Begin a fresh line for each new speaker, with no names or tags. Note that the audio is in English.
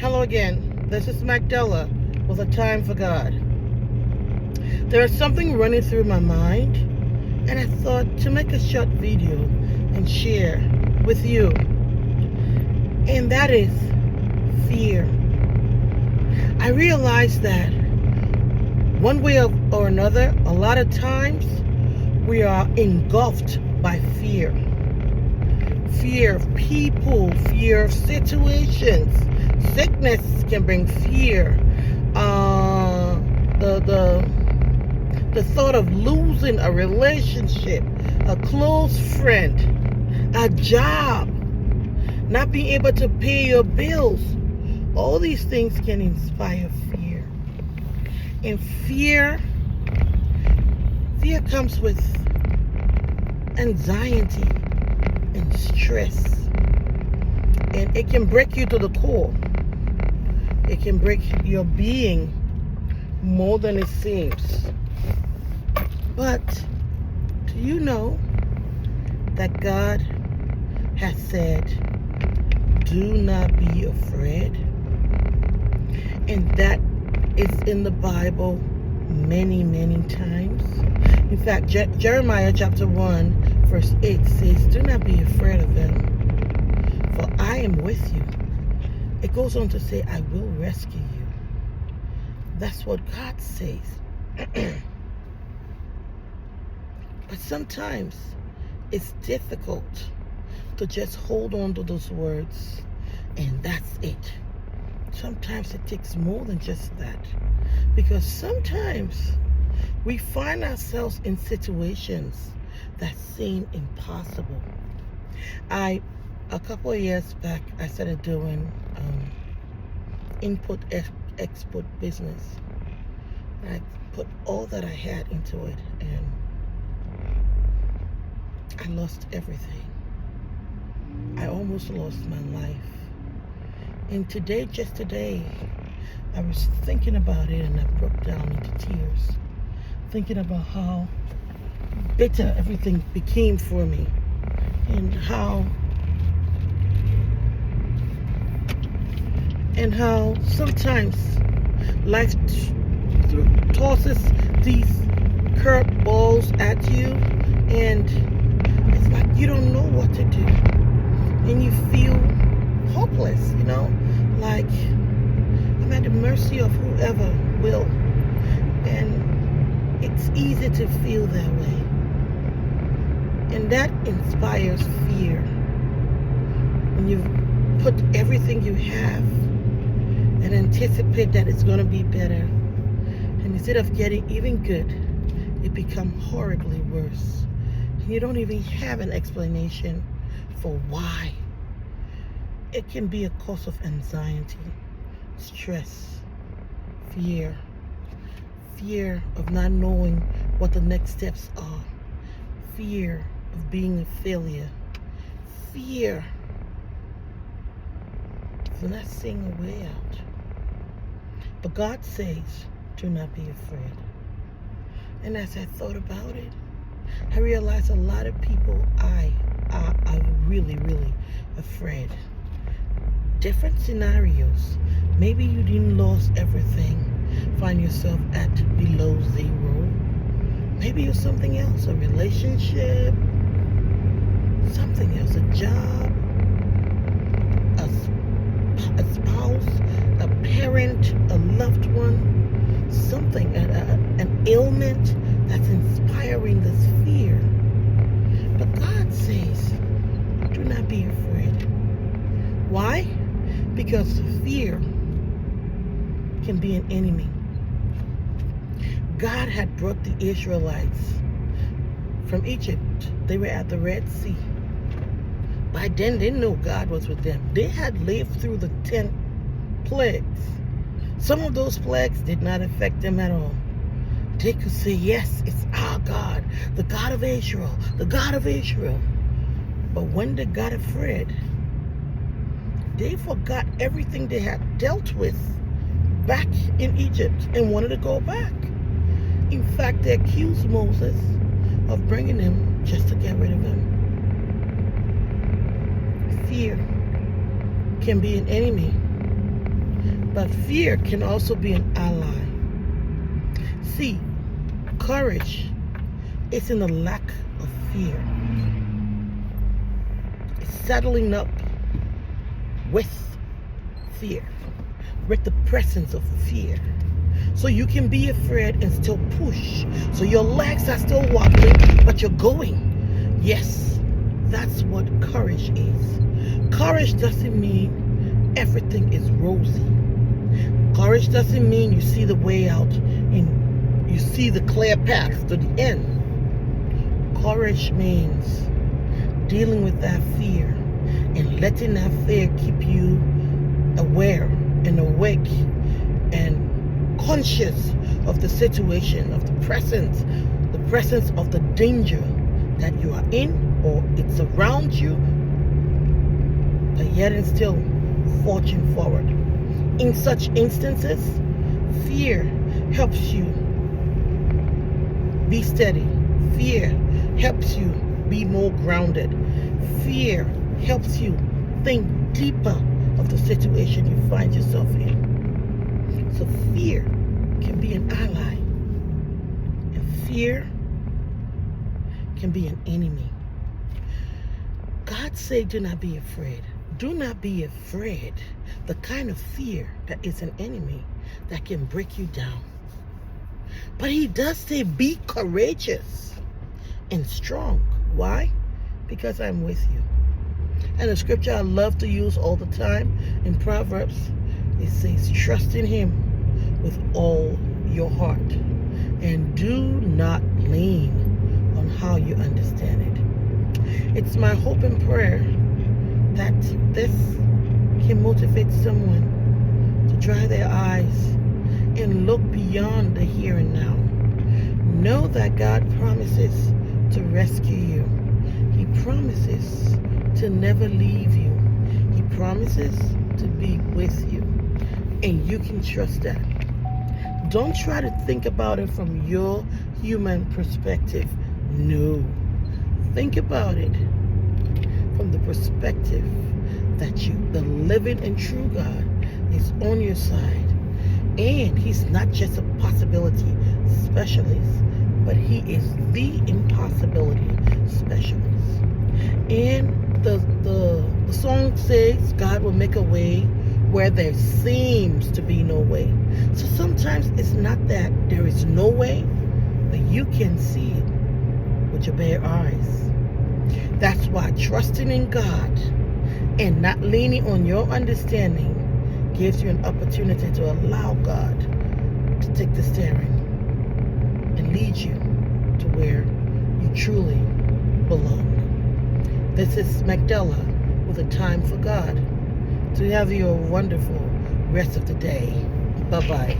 Hello again. This is Magdala with A Time for God. There is something running through my mind, and I thought to make a short video and share with you. And that is fear. I realize that one way or another, a lot of times we are engulfed by fear. Fear of people, fear of situations. Sickness can bring fear. The thought of losing a relationship, a close friend, a job, not being able to pay your bills. All these things can inspire fear. And fear comes with anxiety and stress. And it can break you to the core. It can break your being more than it seems. But do you know that God has said, do not be afraid? And that is in the Bible many, many times. In fact, Jeremiah chapter 1 verse 8 says, do not be afraid of them, for I am with you. It goes on to say, I will rescue you. That's what God says. But sometimes it's difficult to just hold on to those words and that's it. Sometimes it takes more than just that. Because sometimes we find ourselves in situations that seem impossible. A couple of years back, I started doing import-export business. I put all that I had into it, and I lost everything. I almost lost my life. And just today, I was thinking about it, and I broke down into tears, thinking about how bitter everything became for me, and how sometimes life tosses these curveballs at you, and it's like you don't know what to do, and you feel hopeless, like I'm at the mercy of whoever will, and it's easy to feel that way, and that inspires fear. When you put everything you have and anticipate that it's going to be better, and instead of getting even good, it becomes horribly worse, and you don't even have an explanation for why. It can be a cause of anxiety, stress, fear of not knowing what the next steps are, fear of being a failure, fear of not seeing a way out. But God says, do not be afraid. And as I thought about it, I realized a lot of people are really, really afraid. Different scenarios. Maybe you didn't lose everything, find yourself at below zero. Maybe you're something else, a relationship, something else, a job, a spouse, a parent, a loved one, something, an ailment that's inspiring this fear. But God says, do not be afraid. Why? Because fear can be an enemy. God had brought the Israelites from Egypt. They were at the Red Sea. By then, they didn't know God was with them. They had lived through the 10 plagues. Some of those plagues did not affect them at all. They could say, yes, it's our God, the God of Israel, the God of Israel. But when they got afraid, they forgot everything they had dealt with back in Egypt and wanted to go back. In fact, they accused Moses of bringing him just to get rid of him. Fear can be an enemy. But fear can also be an ally. See, courage is in the lack of fear. It's settling up with fear, with the presence of fear. So you can be afraid and still push. So your legs are still wobbling, but you're going. Yes, that's what courage is. Courage doesn't mean everything is rosy. Courage doesn't mean you see the way out and you see the clear path to the end. Courage means dealing with that fear and letting that fear keep you aware and awake and conscious of the situation, of the presence of the danger that you are in or it's around you, but yet and still forging forward. In such instances, fear helps you be steady. Fear helps you be more grounded. Fear helps you think deeper of the situation you find yourself in. So fear can be an ally, and fear can be an enemy. God said, do not be afraid. Do not be afraid. The kind of fear that is an enemy that can break you down. But he does say, be courageous and strong. Why? Because I'm with you. And the scripture I love to use all the time in Proverbs, it says, trust in him with all your heart and do not lean on how you understand it. It's my hope and prayer that this can motivate someone to dry their eyes and look beyond the here and now. Know that God promises to rescue you. He promises to never leave you. He promises to be with you. And you can trust that. Don't try to think about it from your human perspective. No. Think about it from the perspective that the living and true God is on your side. And he's not just a possibility specialist, but he is the impossibility specialist. And the song says God will make a way where there seems to be no way. So sometimes it's not that there is no way, but you can see it with your bare eyes. That's why trusting in God and not leaning on your understanding gives you an opportunity to allow God to take the steering and lead you to where you truly belong. This is Magdala with a time for God. To have you a wonderful rest of the day. Bye-bye.